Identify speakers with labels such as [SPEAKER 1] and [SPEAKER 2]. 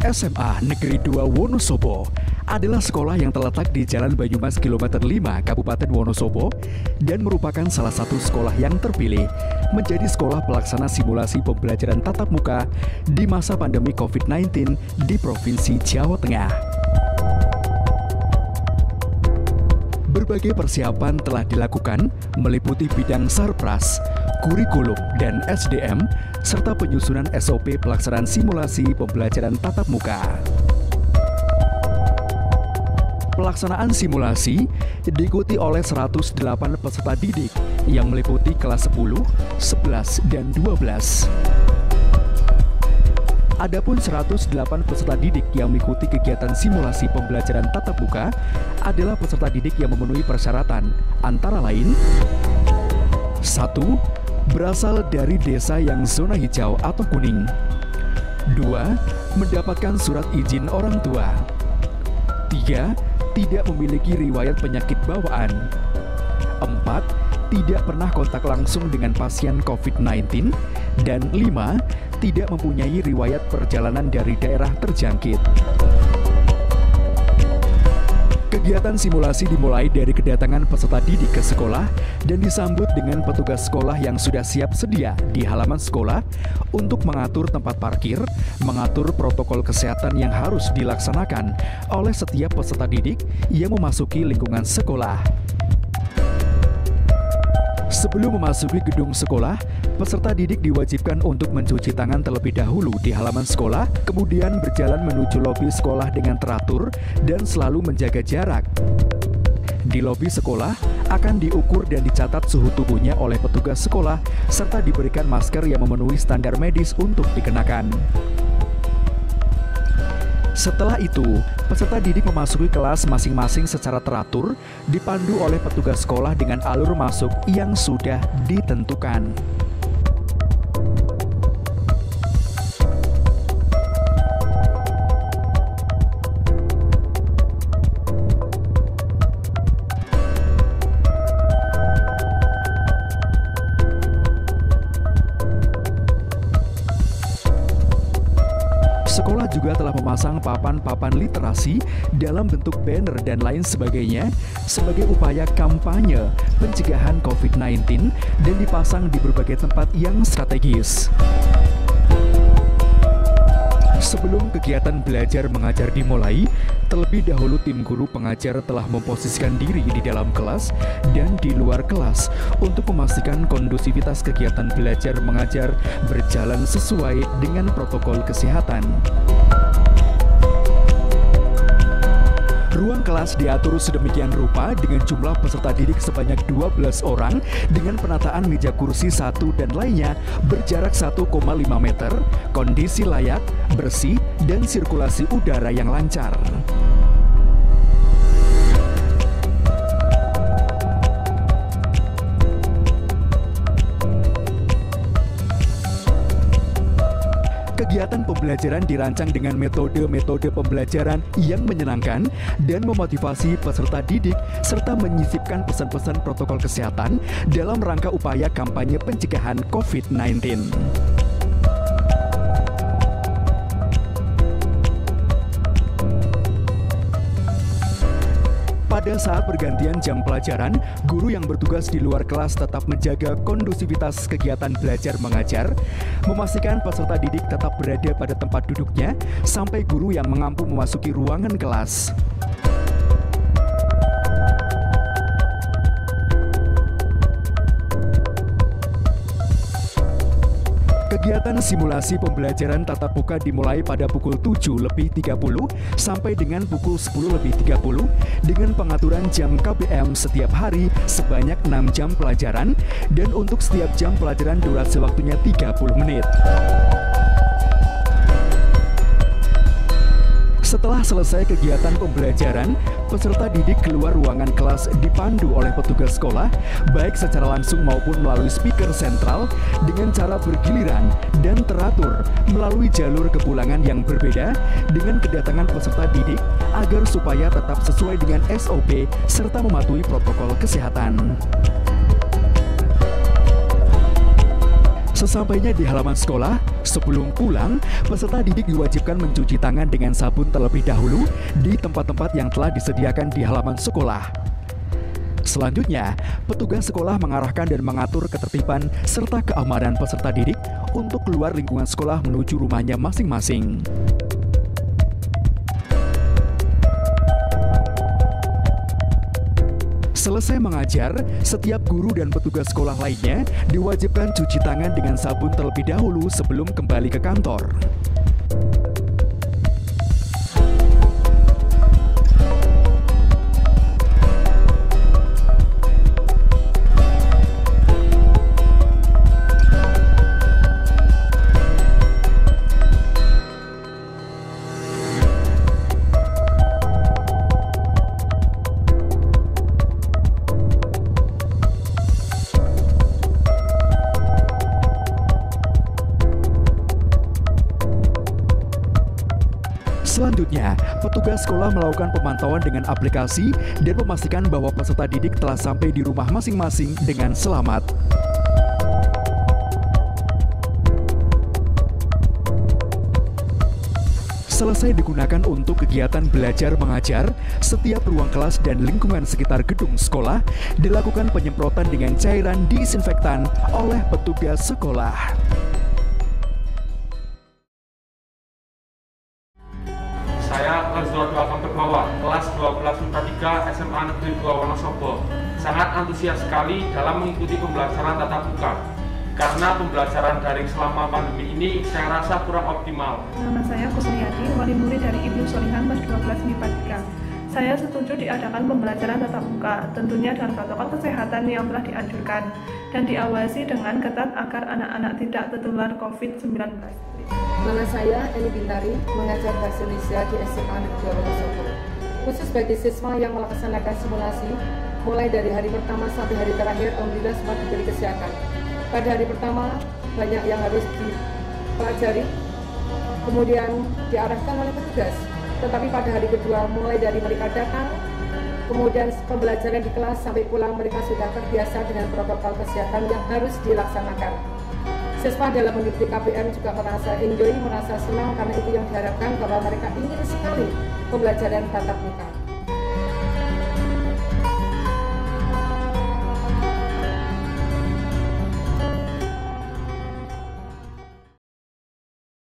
[SPEAKER 1] SMA Negeri 2 Wonosobo adalah sekolah yang terletak di Jalan Banyumas Kilometer 5, Kabupaten Wonosobo, dan merupakan salah satu sekolah yang terpilih menjadi sekolah pelaksana simulasi pembelajaran tatap muka di masa pandemi COVID-19 di Provinsi Jawa Tengah. Berbagai persiapan telah dilakukan, meliputi bidang sarpras, kurikulum, dan SDM, serta penyusunan SOP pelaksanaan simulasi pembelajaran tatap muka. Pelaksanaan simulasi diikuti oleh 108 peserta didik yang meliputi kelas 10, 11, dan 12. Adapun 108 peserta didik yang mengikuti kegiatan simulasi pembelajaran tatap muka adalah peserta didik yang memenuhi persyaratan, antara lain 1. Berasal dari desa yang zona hijau atau kuning. 2. Mendapatkan surat izin orang tua. 3. Tidak memiliki riwayat penyakit bawaan. 4. Tidak pernah kontak langsung dengan pasien COVID-19. Dan 5. Tidak mempunyai riwayat perjalanan dari daerah terjangkit. Kegiatan simulasi dimulai dari kedatangan peserta didik ke sekolah dan disambut dengan petugas sekolah yang sudah siap sedia di halaman sekolah untuk mengatur tempat parkir, mengatur protokol kesehatan yang harus dilaksanakan oleh setiap peserta didik yang memasuki lingkungan sekolah. Sebelum memasuki gedung sekolah, peserta didik diwajibkan untuk mencuci tangan terlebih dahulu di halaman sekolah, kemudian berjalan menuju lobi sekolah dengan teratur dan selalu menjaga jarak. Di lobi sekolah akan diukur dan dicatat suhu tubuhnya oleh petugas sekolah, serta diberikan masker yang memenuhi standar medis untuk dikenakan. Setelah itu, peserta didik memasuki kelas masing-masing secara teratur, dipandu oleh petugas sekolah dengan alur masuk yang sudah ditentukan. Sekolah juga telah memasang papan-papan literasi dalam bentuk banner dan lain sebagainya sebagai upaya kampanye pencegahan COVID-19 dan dipasang di berbagai tempat yang strategis. Sebelum kegiatan belajar mengajar dimulai, terlebih dahulu tim guru pengajar telah memposisikan diri di dalam kelas dan di luar kelas untuk memastikan kondusivitas kegiatan belajar mengajar berjalan sesuai dengan protokol kesehatan. Ruang kelas diatur sedemikian rupa dengan jumlah peserta didik sebanyak 12 orang dengan penataan meja kursi satu dan lainnya berjarak 1,5 meter, kondisi layak, bersih, dan sirkulasi udara yang lancar. Kegiatan pembelajaran dirancang dengan metode-metode pembelajaran yang menyenangkan dan memotivasi peserta didik serta menyisipkan pesan-pesan protokol kesehatan dalam rangka upaya kampanye pencegahan COVID-19. Pada saat pergantian jam pelajaran, guru yang bertugas di luar kelas tetap menjaga kondusivitas kegiatan belajar mengajar, memastikan peserta didik tetap berada pada tempat duduknya sampai guru yang mengampu memasuki ruangan kelas. Kegiatan simulasi pembelajaran tatap muka dimulai pada pukul 7.30 sampai dengan pukul 10.30 dengan pengaturan jam KBM setiap hari sebanyak 6 jam pelajaran dan untuk setiap jam pelajaran durasi waktunya 30 menit. Setelah selesai kegiatan pembelajaran, peserta didik keluar ruangan kelas dipandu oleh petugas sekolah, baik secara langsung maupun melalui speaker sentral, dengan cara bergiliran dan teratur melalui jalur kepulangan yang berbeda dengan kedatangan peserta didik agar supaya tetap sesuai dengan SOP serta mematuhi protokol kesehatan. Sesampainya di halaman sekolah, sebelum pulang, peserta didik diwajibkan mencuci tangan dengan sabun terlebih dahulu di tempat-tempat yang telah disediakan di halaman sekolah. Selanjutnya, petugas sekolah mengarahkan dan mengatur ketertiban serta keamanan peserta didik untuk keluar lingkungan sekolah menuju rumahnya masing-masing. Selesai mengajar, setiap guru dan petugas sekolah lainnya diwajibkan cuci tangan dengan sabun terlebih dahulu sebelum kembali ke kantor. Selanjutnya, petugas sekolah melakukan pemantauan dengan aplikasi dan memastikan bahwa peserta didik telah sampai di rumah masing-masing dengan selamat. Selesai digunakan untuk kegiatan belajar mengajar, setiap ruang kelas dan lingkungan sekitar gedung sekolah dilakukan penyemprotan dengan cairan disinfektan oleh petugas sekolah.
[SPEAKER 2] Saya kelas 22 Kampung Bawah, kelas 12 MIPA 3 SMA Negeri 2 Wonosobo. Sangat antusias sekali dalam mengikuti pembelajaran tatap muka. Karena pembelajaran daring selama pandemi ini saya rasa kurang optimal.
[SPEAKER 3] Nama saya Kusniyati, wali murid dari Ibnu Solihan kelas 12 MIPA 3. Saya setuju diadakan pembelajaran tatap muka, tentunya dengan protokol kesehatan yang telah dianjurkan dan diawasi dengan ketat agar anak-anak tidak tertular COVID-19.
[SPEAKER 4] Nama saya Eni Bintari, mengajar bahasa Indonesia di SMA Negeri 2 Wonosobo. Khusus bagi siswa yang melaksanakan simulasi, mulai dari hari pertama sampai hari terakhir, alhamdulillah semua diberi kesehatan. Pada hari pertama, banyak yang harus dipelajari, kemudian diarahkan oleh petugas. Tetapi pada hari kedua, mulai dari mereka datang, kemudian pembelajaran di kelas sampai pulang, mereka sudah terbiasa dengan protokol kesehatan yang harus dilaksanakan. Siswa dalam mengikuti KBM juga merasa enjoy, merasa senang karena itu yang diharapkan bahwa mereka ingin sekali pembelajaran tatap muka.